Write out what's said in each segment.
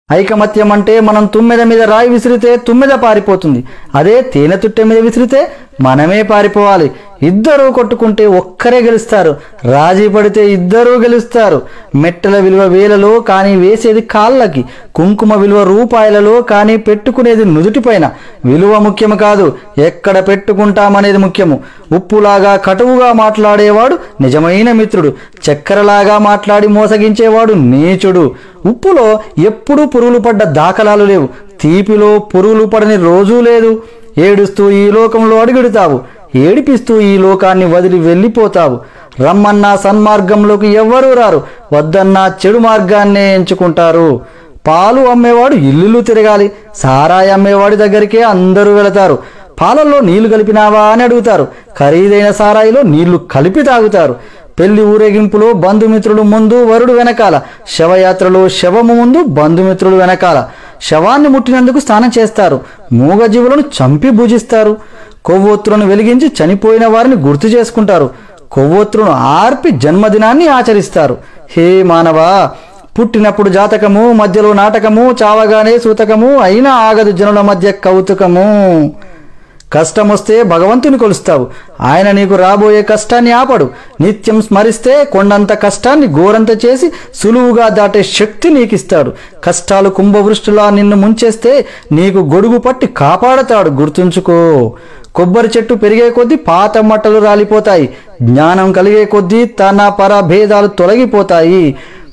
ఐకమత్యం అంటే మనం తుమ్మెద మీద రాయి విసిరితే తుమ్మెద పారిపోతుంది. అదే తేనె తుట్టె మీద విసిరితే మనమే పారిపోవాలి. ఇద్దరూ కొట్టుకుంటే ఒక్కరే గెలుస్తారు. రాజీ పడితే ఇద్దరూ గెలుస్తారు. మెట్టల విలువ వేలలో కానీ వేసేది కాళ్ళకి, కుంకుమ విలువ రూపాయలలో కానీ పెట్టుకునేది నుదుటిపైన. విలువ ముఖ్యం కాదు, ఎక్కడ పెట్టుకుంటామనేది ముఖ్యము. ఉప్పులాగా కటువుగా మాట్లాడేవాడు నిజమైన మిత్రుడు. చక్కెరలాగా మాట్లాడి మోసగించేవాడు నీచుడు. ఉప్పులో ఎప్పుడూ పురుగులు పడ్డ దాఖలాలు లేవు. తీపిలో పురుగులు పడని రోజూ లేదు. ఏడుస్తూ ఈ లోకంలో అడుగుడుతావు, ఏడిపిస్తూ ఈ లోకాన్ని వదిలి వెళ్ళిపోతావు. రమ్మన్నా సన్మార్గంలోకి ఎవ్వరూ రారు, వద్దన్నా చెడు మార్గాన్నే ఎంచుకుంటారు. పాలు అమ్మేవాడు ఇల్లు తిరగాలి, సారాయి అమ్మేవాడి దగ్గరికే అందరూ వెళతారు. పాలల్లో నీళ్లు కలిపినావా అని అడుగుతారు, ఖరీదైన సారాయిలో నీళ్లు కలిపి తాగుతారు. పెళ్లి ఊరేగింపులో బంధుమిత్రులు ముందు, వరుడు వెనకాల. శవయాత్రలో శవము ముందు, బంధుమిత్రులు వెనకాల. శవాన్ని ముట్టినందుకు స్నానం చేస్తారు. మూగజీవులను చంపి భుజిస్తారు. కొవ్వొత్తులను వెలిగించి చనిపోయిన వారిని గుర్తు చేసుకుంటారు. కొవ్వొత్తులను ఆర్పి జన్మదినాన్ని ఆచరిస్తారు. హే మానవా, పుట్టినప్పుడు జాతకము, మధ్యలో నాటకము, చావగానే సూతకము, అయినా ఆగదు జనుల మధ్య కౌతుకము. కష్టమొస్తే భగవంతుని కొలుస్తావు, ఆయన నీకు రాబోయే కష్టాన్ని ఆపడు. నిత్యం స్మరిస్తే కొండంత కష్టాన్ని గోరంత చేసి సులువుగా దాటే శక్తి నీకిస్తాడు. కష్టాలు కుంభవృష్టిలా నిన్ను ముంచేస్తే నీకు గొడుగు పట్టి కాపాడతాడు, గుర్తుంచుకో. కొబ్బరి చెట్టు పెరిగే కొద్దీ పాత మట్టలు రాలిపోతాయి. జ్ఞానం కలిగే కొద్దీ తన పర భేదాలు తొలగిపోతాయి.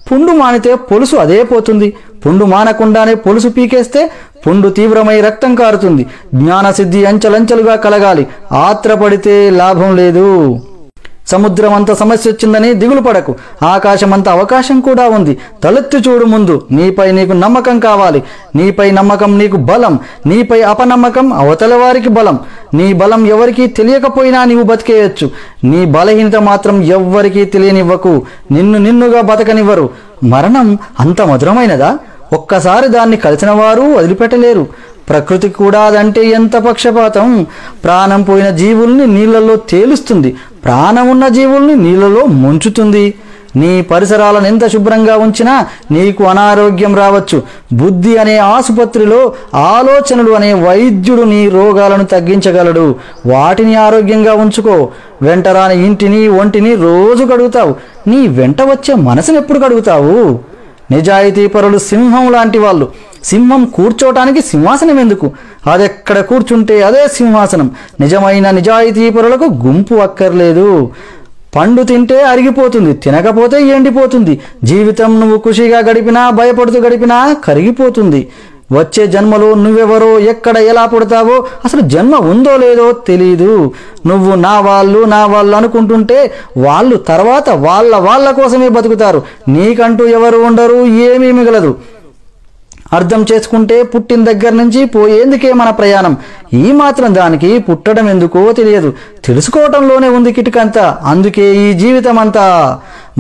పుండు మానితే పొలుసు అదే పోతుంది. పుండు మానకుండానే పొలుసు పీకేస్తే పుండు తీవ్రమై రక్తం కారుతుంది. జ్ఞానసిద్ధి అంచెలంచెలుగా కలగాలి, ఆత్రపడితే లాభం లేదు. సముద్రం అంత సమస్య వచ్చిందని దిగులు పడకు, ఆకాశమంత అవకాశం కూడా ఉంది. తలెత్తి చూడు ముందు. నీపై నీకు నమ్మకం కావాలి. నీపై నమ్మకం నీకు బలం, నీపై అపనమ్మకం అవతల వారికి బలం. నీ బలం ఎవరికీ తెలియకపోయినా నీవు బతికేయచ్చు. నీ బలహీనత మాత్రం ఎవ్వరికీ తెలియనివ్వకు. నిన్నుగా బతకనివ్వరు. మరణం అంత మధురమైనదా? ఒక్కసారి దాన్ని కలిసిన వారు వదిలిపెట్టలేరు. ప్రకృతి కూడా అదంటే ఎంత పక్షపాతం. ప్రాణం పోయిన జీవుల్ని నీళ్లలో తేలుస్తుంది, ప్రాణం ఉన్న జీవుల్ని నీళ్లలో ముంచుతుంది. నీ పరిసరాలను ఎంత శుభ్రంగా ఉంచినా నీకు అనారోగ్యం రావచ్చు. బుద్ధి అనే ఆసుపత్రిలో ఆలోచనలు అనే వైద్యుడు నీ రోగాలను తగ్గించగలడు. వాటిని ఆరోగ్యంగా ఉంచుకో. వెంటరాని ఇంటిని ఒంటిని రోజు కడుగుతావు, నీ వెంట వచ్చే మనసును ఎప్పుడు కడుగుతావు? నిజాయితీ పరులు సింహం లాంటి వాళ్ళు. సింహం కూర్చోటానికి సింహాసనం ఎందుకు? అదెక్కడ కూర్చుంటే అదే సింహాసనం. నిజమైన నిజాయితీ పరులకు గుంపు అక్కర్లేదు. పండు తింటే అరిగిపోతుంది, తినకపోతే ఎండిపోతుంది. జీవితం నువ్వు ఖుషిగా గడిపినా, భయపడుతూ గడిపినా కరిగిపోతుంది. వచ్చే జన్మలో నువ్వెవరో, ఎక్కడ, ఎలా పుడతావో, అసలు జన్మ ఉందో లేదో తెలీదు. నువ్వు నా వాళ్ళు అనుకుంటుంటే వాళ్ళు తర్వాత వాళ్ళ కోసమే బతుకుతారు. నీకంటూ ఎవరు ఉండరు, ఏమీ మిగలదు. అర్థం చేసుకుంటే పుట్టిన దగ్గర నుంచి పోయేందుకే మన ప్రయాణం. ఈ మాత్రం దానికి పుట్టడం ఎందుకో తెలియదు. తెలుసుకోవటంలోనే ఉంది కిటికంతా. అందుకే ఈ జీవితం అంతా.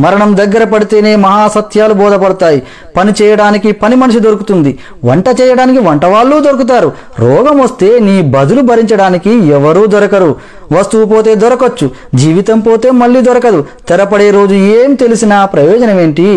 మరణం దగ్గర పడితేనే మహాసత్యాలు బోధపడతాయి. పని చేయడానికి పని మనిషి దొరుకుతుంది, వంట చేయడానికి వంట వాళ్ళు దొరుకుతారు. రోగం వస్తే నీ బదులు భరించడానికి ఎవరూ దొరకరు. వస్తువు పోతే దొరకచ్చు, జీవితం పోతే మళ్ళీ దొరకదు. తెరపడే రోజు ఏం తెలిసినా ప్రయోజనం ఏంటి?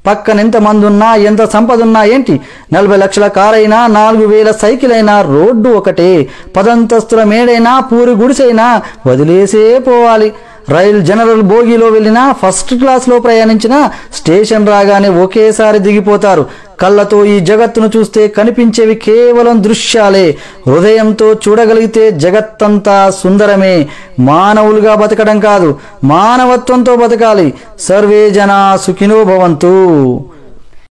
పక్కన ఎంతమంది ఉన్నా, ఎంత సంపద ఉన్నా ఏంటి? 40 లక్షల కారైనా, 4000 సైకిల్ అయినా రోడ్డు ఒకటే. 10 అంతస్తుల మేడైనా, పూరి గుడిసైనా వదిలేసే పోవాలి. రైల్ జనరల్ బోగిలో వెళ్ళినా, ఫస్ట్ క్లాస్లో ప్రయాణించినా స్టేషన్ రాగానే ఒకేసారి దిగిపోతారు. కళ్ళతో ఈ జగత్తును చూస్తే కనిపించేవి కేవలం దృశ్యాలే. హృదయంతో చూడగలిగితే జగత్తంతా సుందరమే. మానవులుగా బతకడం కాదు, మానవత్వంతో బతకాలి. సర్వే జనా సుఖినో భవంతు.